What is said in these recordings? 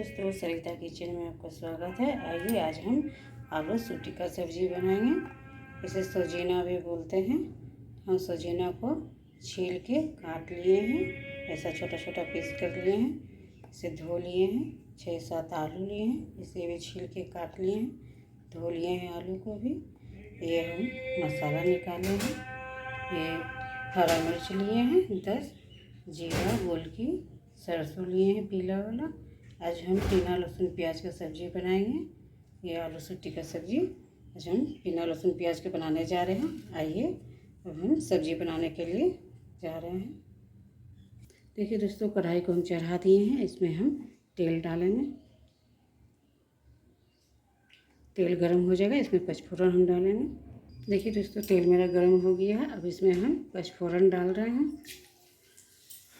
दोस्तों, सरिता किचन में आपका स्वागत है। आइए आज हम आलू सूटी का सब्ज़ी बनाएंगे। इसे सोजीना भी बोलते हैं। हम सोजीना को छील के काट लिए हैं, ऐसा छोटा छोटा पीस कर लिए हैं। इसे धो लिए हैं। 6-7 आलू लिए हैं, इसे भी छील के काट लिए हैं, धो लिए हैं आलू को भी। ये हम मसाला निकाले हैं। ये हरा मिर्च लिए हैं 10, जीरा गोलकी, सरसों लिए हैं पीला वाला। आज हम बिना लहसुन प्याज का सब्ज़ी बनाएंगे। ये आलू सूटी का सब्ज़ी आज हम बिना लहसुन प्याज के बनाने जा रहे हैं। आइए अब हम सब्ज़ी बनाने के लिए जा रहे हैं। देखिए दोस्तों, कढ़ाई को हम चढ़ा दिए हैं। इसमें हम तेल डालेंगे। तेल गरम हो जाएगा, इसमें पचफोरन हम डालेंगे। देखिए दोस्तों, तेल मेरा गरम हो गया है। अब इसमें हम पचफोरन डाल रहे हैं।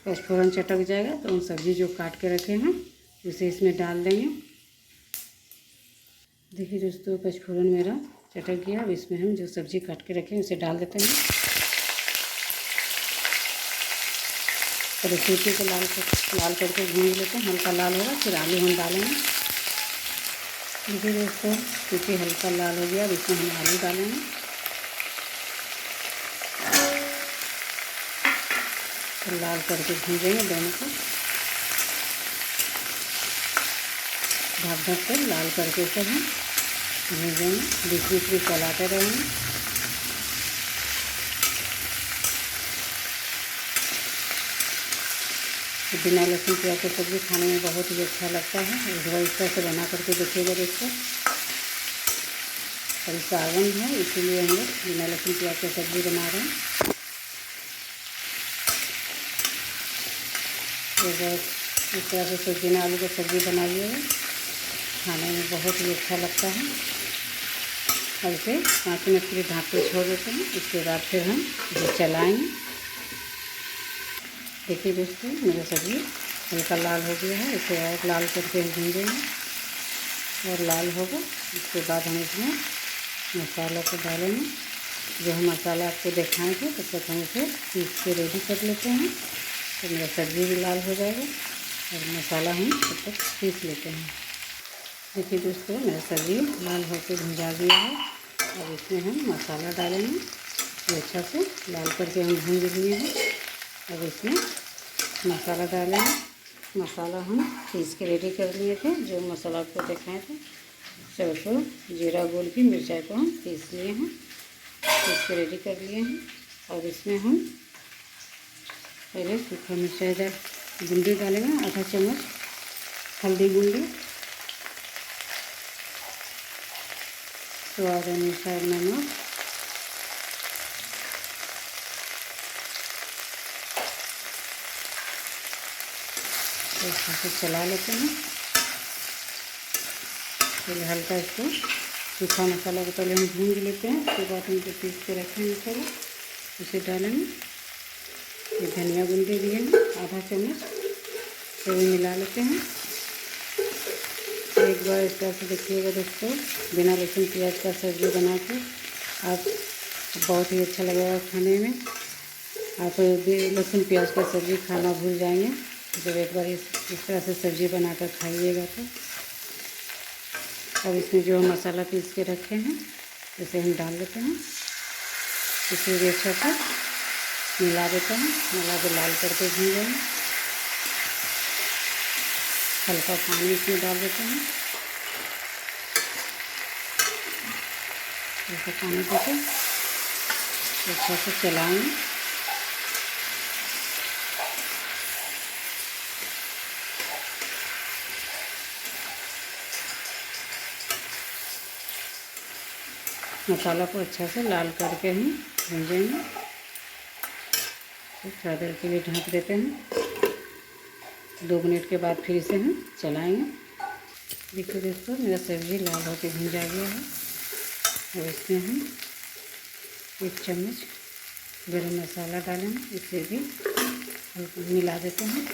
पचफोरन चटक जाएगा तो हम सब्ज़ी जो काट के रखे हैं उसे इसमें डाल देंगे। देखिए दोस्तों, पचफोरन मेरा चटक गया। अब इसमें हम जो सब्ज़ी काट के रखे हैं उसे डाल देते हैं। पहले सूटी को लाल करके भून लेते हैं। हल्का लाल होगा फिर आलू हम डालेंगे। देखिए दोस्तों, सूटी हल्का लाल हो गया। अब इसमें हम आलू डालेंगे। तो लाल करके भूनेंगे दोनों को, ढक कर लाल करके सब हम भूनेंगे। बीच बीच में चलाते रहेंगे। बिना लहसुन प्याज की सब्ज़ी खाने में बहुत ही अच्छा लगता है। एक बार इस तरह से बना करके देखिएगा दोस्तों। कल सावन है, इसीलिए हम लोग बिना लहसुन प्याज की सब्ज़ी बना रहे हैं। एक बार इस तरह से सोजीना आलू की सब्ज़ी बनाइएगा, खाने में बहुत ही अच्छा लगता है। अब इसे 5 मिनट के लिए ढक के छोड़ देते हैं। इसके बाद फिर हम इसे चलाएँगे। देखिए दोस्तों, मेरा सब्ज़ी हल्का लाल हो गया है। इसे और लाल करके भूनेंगे और लाल होगा। इसके बाद हम इसमें मसाला को डालेंगे। जो हम मसाला आपको दिखाए थे तब तक हम इसे पीस के रेडी कर लेते हैं। तो मेरा सब्ज़ी भी लाल हो जाएगा और मसाला हम तब तक पीस लेते हैं। देखिए दोस्तों, मेरा सब्ज़ी लाल होकर भुजा गया है। अब इसमें हम मसाला डालेंगे। तो अच्छा से लाल करके हम भून लिए हैं। अब इसमें मसाला डालेंगे। मसाला हम पीस के रेडी कर लिए थे। जो मसाला आपको दिखाए थे, सरसों जीरा गोलकी मिर्चाई को हम पीस लिए हैं, पीस के रेडी कर लिए हैं। और इसमें हम पहले सूखा मिर्चाई गुंडी डालेंगे, आधा चम्मच हल्दी गुंडी, स्वाद अनुसार नमक, ऐसा से चला लेते हैं। फिर हल्का इसको सूखा मसाला को पहले हम भून लेते हैं। उसके बाद हम जो पीस के रखे हैं मसाला उसे डालेंगे। ये धनिया गुंडी दिए हैं आधा चम्मच, तो भी मिला लेते हैं। एक बार इस तरह से देखिएगा दोस्तों, बिना लहसुन प्याज का सब्ज़ी बना के आप बहुत ही अच्छा लगेगा खाने में। आप लहसुन प्याज का सब्ज़ी खाना भूल जाएंगे जब एक बार इस तरह से सब्ज़ी बनाकर खाइएगा तो। अब इसमें जो मसाला पीस के रखे हैं इसे हम डाल देते हैं। इसे भी अच्छा से मिला देते हैं। मिला के लाल करके भूनेंगे। हल्का पानी इसमें डाल देते हैं। ऐसा पानी देके अच्छा से चलाएंगे। मसाला को अच्छा से लाल करके हम भूनेंगे। थोड़ा देर के लिए ढक देते हैं। 2 मिनट के बाद फिर इसे हम चलाएंगे। देखिए दोस्तों, मेरा सब्ज़ी लाल होकर भुजा गया है। और इसमें हम 1 चम्मच गरम मसाला डालेंगे। इसे भी मिला देते हैं।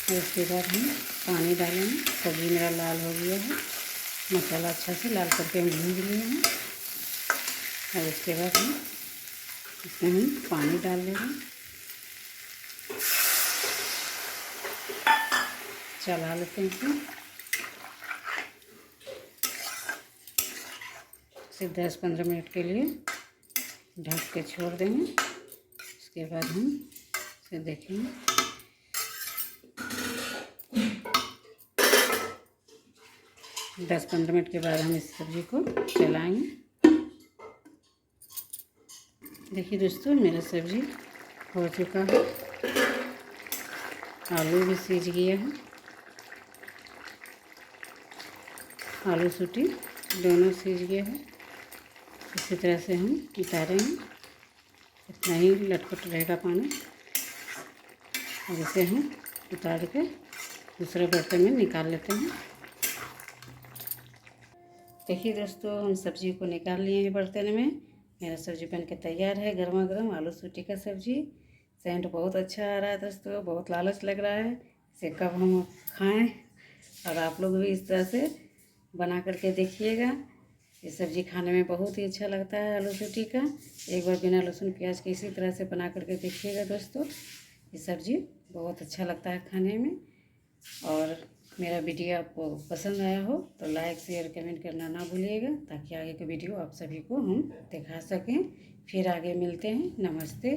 और उसके बाद हम पानी डालेंगे। सब्ज़ी मेरा लाल हो गया है। मसाला अच्छा से लाल करके हम भून लिए हैं। और उसके बाद इसमें हम पानी डाल देंगे। चला लेते हैं इसमें। इसे 10-15 मिनट के लिए ढक के छोड़ देंगे। उसके बाद हम इसे देखेंगे। 10-15 मिनट के बाद हम इस सब्ज़ी को चलाएंगे। देखिए दोस्तों, मेरा सब्ज़ी हो चुका है। आलू भी सीज गया है, आलू सूटी दोनों सीज गया है। इसी तरह से हम उतारेंगे। इतना ही लटपट रहेगा पानी। और इसे हम उतार के दूसरे बर्तन में निकाल लेते हैं। देखिए दोस्तों, हम सब्ज़ी को निकाल लिए हैं बर्तन में। मेरा सब्ज़ी बन के तैयार है, गर्मा गर्म आलू सूटी का सब्ज़ी। सेंट बहुत अच्छा आ रहा है दोस्तों, बहुत लालच लग रहा है। इसे कब हम खाएं, और आप लोग भी इस तरह से बना करके देखिएगा। ये सब्ज़ी खाने में बहुत ही अच्छा लगता है आलू सूटी का। एक बार बिना लहसुन प्याज के इसी तरह से बना करके देखिएगा दोस्तों। ये सब्ज़ी बहुत अच्छा लगता है खाने में। और मेरा वीडियो आपको पसंद आया हो तो लाइक शेयर कमेंट करना ना भूलिएगा, ताकि आगे के वीडियो आप सभी को हम दिखा सकें। फिर आगे मिलते हैं। नमस्ते।